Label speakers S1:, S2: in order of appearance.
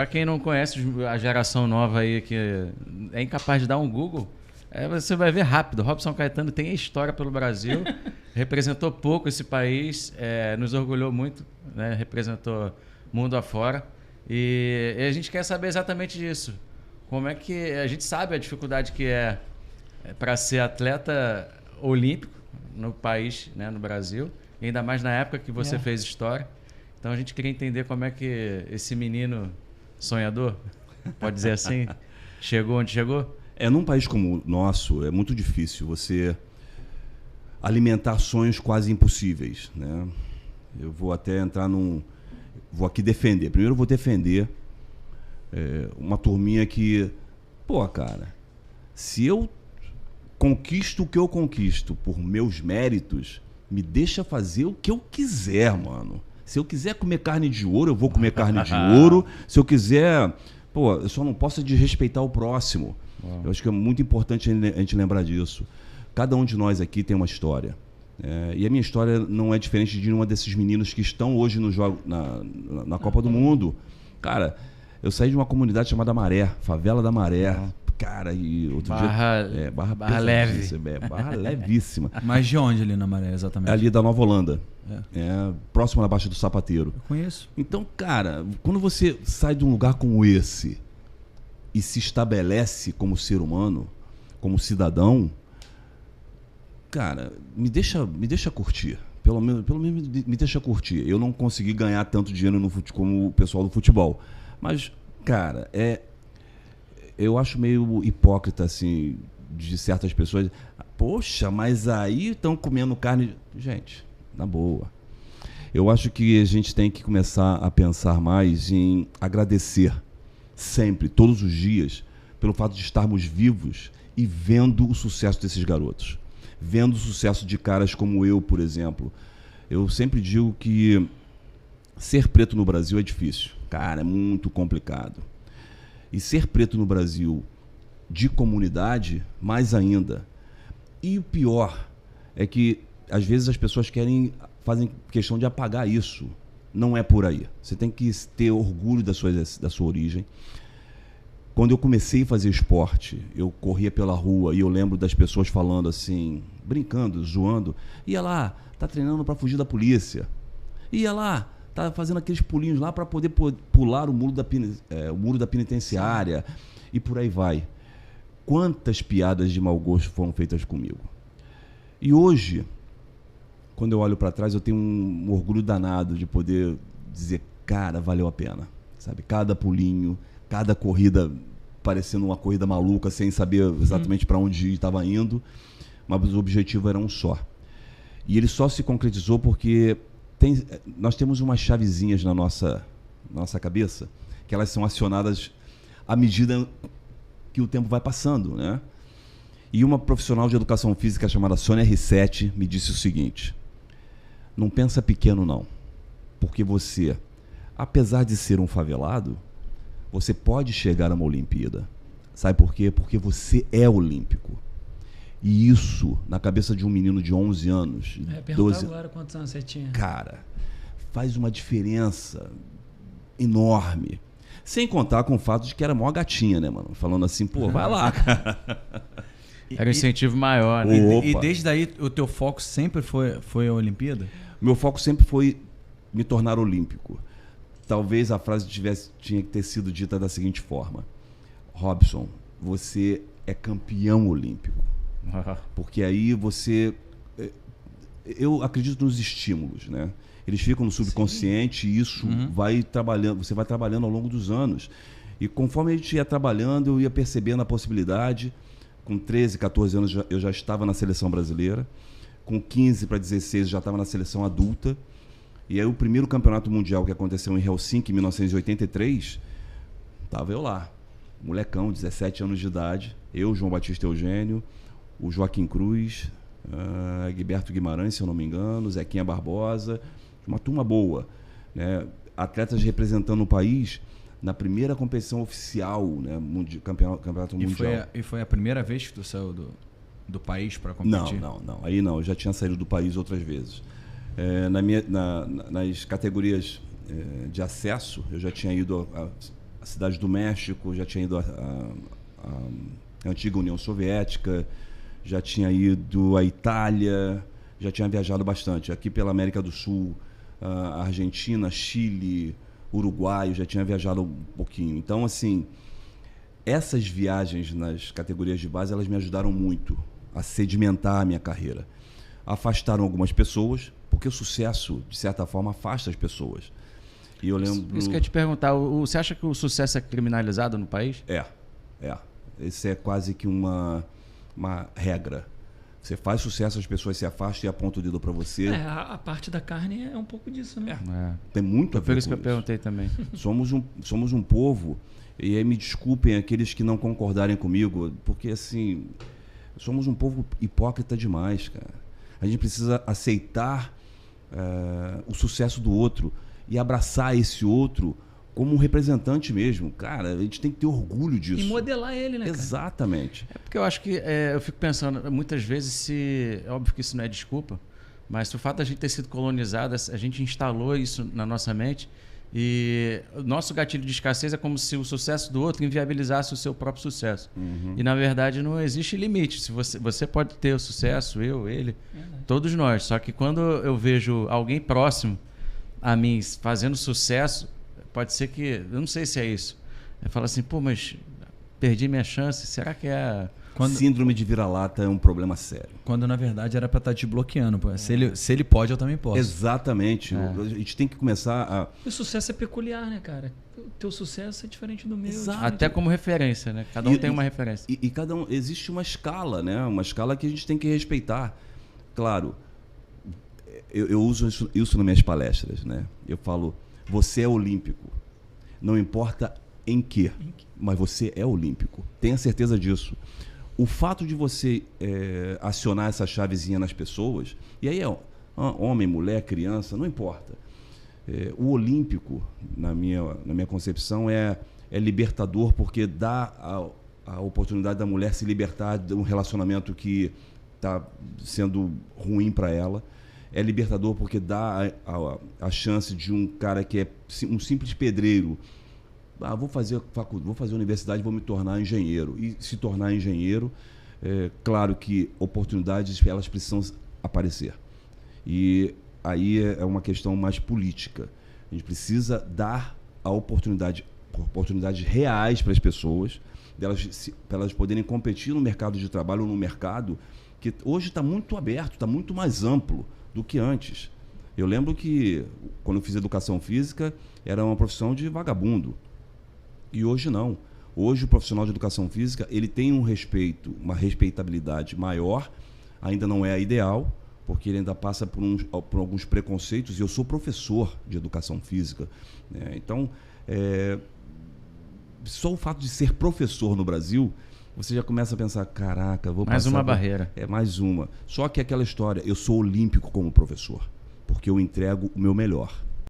S1: Para quem não conhece a geração nova aí que é incapaz de dar um Google, você vai ver rápido. Robson Caetano tem história pelo Brasil, representou pouco esse país, nos orgulhou muito, né? Representou mundo afora. E a gente quer saber exatamente disso. Como é que a gente sabe a dificuldade que é para ser atleta olímpico no país, né, no Brasil, e ainda mais na época que você fez história. Então a gente queria entender como é que esse menino sonhador, pode dizer assim, chegou onde chegou?
S2: Num país como o nosso, é muito difícil você alimentar sonhos quase impossíveis, né? Eu vou até entrar vou aqui defender. Primeiro eu vou defender uma turminha que... Pô, cara, se eu conquisto o que eu conquisto por meus méritos, me deixa fazer o que eu quiser, mano. Se eu quiser comer carne de ouro, eu vou comer carne de ouro. Se eu quiser... Pô, eu só não posso desrespeitar o próximo. Eu acho que é muito importante a gente lembrar disso. Cada um de nós aqui tem uma história. E a minha história não é diferente de nenhuma desses meninos que estão hoje no jogo, na Copa do Mundo. Cara, eu saí de uma comunidade chamada Maré, Favela da Maré. Cara, e outro dia... Barra leve. Barra levíssima.
S3: Mas de onde ali na Maré, exatamente?
S2: Ali da Nova Holanda. Próximo da Baixa do Sapateiro.
S3: Eu conheço.
S2: Então, cara, quando você sai de um lugar como esse e se estabelece como ser humano, como cidadão, cara, me deixa curtir. Pelo menos me deixa curtir. Eu não consegui ganhar tanto dinheiro como o pessoal do futebol. Mas, cara, eu acho meio hipócrita, assim, de certas pessoas. Poxa, mas aí estão comendo carne... Gente, na boa. Eu acho que a gente tem que começar a pensar mais em agradecer sempre, todos os dias, pelo fato de estarmos vivos e vendo o sucesso desses garotos. Vendo o sucesso de caras como eu, por exemplo. Eu sempre digo que ser preto no Brasil é difícil. Cara, é muito complicado. E ser preto no Brasil de comunidade, mais ainda. E o pior é que, às vezes, as pessoas fazem questão de apagar isso. Não é por aí. Você tem que ter orgulho da sua origem. Quando eu comecei a fazer esporte, eu corria pela rua e eu lembro das pessoas falando assim, brincando, zoando. Ia lá, tá treinando para fugir da polícia. Ia lá, tá fazendo aqueles pulinhos lá para poder pular o muro da penitenciária. E por aí vai. Quantas piadas de mau gosto foram feitas comigo? E hoje, quando eu olho para trás, eu tenho um orgulho danado de poder dizer, cara, valeu a pena. Sabe? Cada pulinho, cada corrida parecendo uma corrida maluca, sem saber exatamente para onde estava indo, mas o objetivo era um só. E ele só se concretizou porque nós temos umas chavezinhas na nossa cabeça, que elas são acionadas à medida que o tempo vai passando, né? E uma profissional de educação física chamada Sônia Rissetti me disse o seguinte: não pensa pequeno não, porque você, apesar de ser um favelado, você pode chegar a uma Olimpíada. Sabe por quê? Porque você é olímpico. E isso, na cabeça de um menino de 11 anos, 12...
S4: agora quantos anos você tinha.
S2: Cara, faz uma diferença enorme. Sem contar com o fato de que era mó gatinha, né, mano? Falando assim, pô, vai lá, cara.
S1: Era um incentivo maior, né?
S3: E desde daí o teu foco sempre foi a Olimpíada?
S2: Meu foco sempre foi me tornar olímpico. Talvez a frase tinha que ter sido dita da seguinte forma: Robson, você é campeão olímpico. Porque aí você... Eu acredito nos estímulos, né? Eles ficam no subconsciente. Sim. E isso vai trabalhando, você vai trabalhando ao longo dos anos. E conforme a gente ia trabalhando, eu ia percebendo a possibilidade. Com 13, 14 anos eu já estava na seleção brasileira. Com 15 para 16 eu já estava na seleção adulta. E aí o primeiro campeonato mundial que aconteceu em Helsinki, em 1983, estava eu lá. Molecão, 17 anos de idade. Eu, João Batista Eugênio, o Joaquim Cruz, Guilberto Guimarães, se eu não me engano, Zequinha Barbosa. Uma turma boa, né? Atletas representando o país na primeira competição oficial, né? Campeonato mundial.
S3: E foi a primeira vez que tu saiu do país para competir?
S2: Não. Aí não, eu já tinha saído do país outras vezes. Nas categorias de acesso, eu já tinha ido a cidade do México, já tinha ido à antiga União Soviética, já tinha ido à Itália, já tinha viajado bastante. Aqui pela América do Sul, Argentina, Chile, Uruguai, já tinha viajado um pouquinho. Então, assim, essas viagens nas categorias de base, elas me ajudaram muito a sedimentar a minha carreira. Afastaram algumas pessoas, porque o sucesso, de certa forma, afasta as pessoas. E eu lembro...
S1: Isso que eu ia te perguntar, você acha que o sucesso é criminalizado no país?
S2: É. Esse é quase que uma regra. Você faz sucesso, as pessoas se afastam e apontam o dedo para você.
S4: A parte da carne é um pouco disso, né?
S2: Tem muito a ver
S1: Foi isso
S2: com
S1: que eu perguntei também.
S2: Somos um povo, e aí me desculpem aqueles que não concordarem comigo, porque assim, somos um povo hipócrita demais, cara. A gente precisa aceitar o sucesso do outro e abraçar esse outro como um representante mesmo. Cara, a gente tem que ter orgulho disso.
S4: E modelar ele, né, cara?
S2: Exatamente.
S1: É porque eu acho que, eu fico pensando, muitas vezes, é óbvio que isso não é desculpa, mas o fato da gente ter sido colonizado, a gente instalou isso na nossa mente, e o nosso gatilho de escassez é como se o sucesso do outro inviabilizasse o seu próprio sucesso. E, na verdade, não existe limite. Se você pode ter o sucesso, ele, todos nós. Só que quando eu vejo alguém próximo a mim fazendo sucesso, pode ser que... Eu não sei se é isso. Eu falo assim, pô, mas perdi minha chance. Será que é...
S2: Síndrome de vira-lata é um problema sério.
S3: Quando, na verdade, era para estar te bloqueando. Pô. Se ele pode, eu também posso.
S2: Exatamente. A gente tem que começar a...
S4: O sucesso é peculiar, né, cara? O teu sucesso é diferente do meu.
S2: Exato.
S1: Até como referência, né? Cada um tem uma referência.
S2: E cada um... Existe uma escala, né? Uma escala que a gente tem que respeitar. Claro, eu uso isso nas minhas palestras, né? Eu falo, você é olímpico. Não importa em quê, mas você é olímpico. Tenha certeza disso. O fato de você acionar essa chavezinha nas pessoas, e aí homem, mulher, criança, não importa. O olímpico, na minha concepção, é libertador porque dá a oportunidade da mulher se libertar de um relacionamento que está sendo ruim para ela. É libertador porque dá a chance de um cara que é um simples pedreiro. Vou fazer universidade, vou me tornar engenheiro. E se tornar engenheiro, claro que oportunidades elas precisam aparecer. E aí é uma questão mais política. A gente precisa dar oportunidades reais para as pessoas, para elas poderem competir no mercado de trabalho, num mercado que hoje está muito aberto, está muito mais amplo do que antes. Eu lembro que, quando eu fiz educação física, era uma profissão de vagabundo. E hoje não. Hoje o profissional de educação física ele tem um respeito, uma respeitabilidade maior, ainda não é a ideal, porque ele ainda passa por alguns preconceitos, e eu sou professor de educação física. Né? Então, só o fato de ser professor no Brasil, você já começa a pensar, caraca, vou
S1: mais
S2: passar...
S1: uma barreira.
S2: É mais uma. Só que aquela história, eu sou olímpico como professor, porque eu entrego o meu melhor.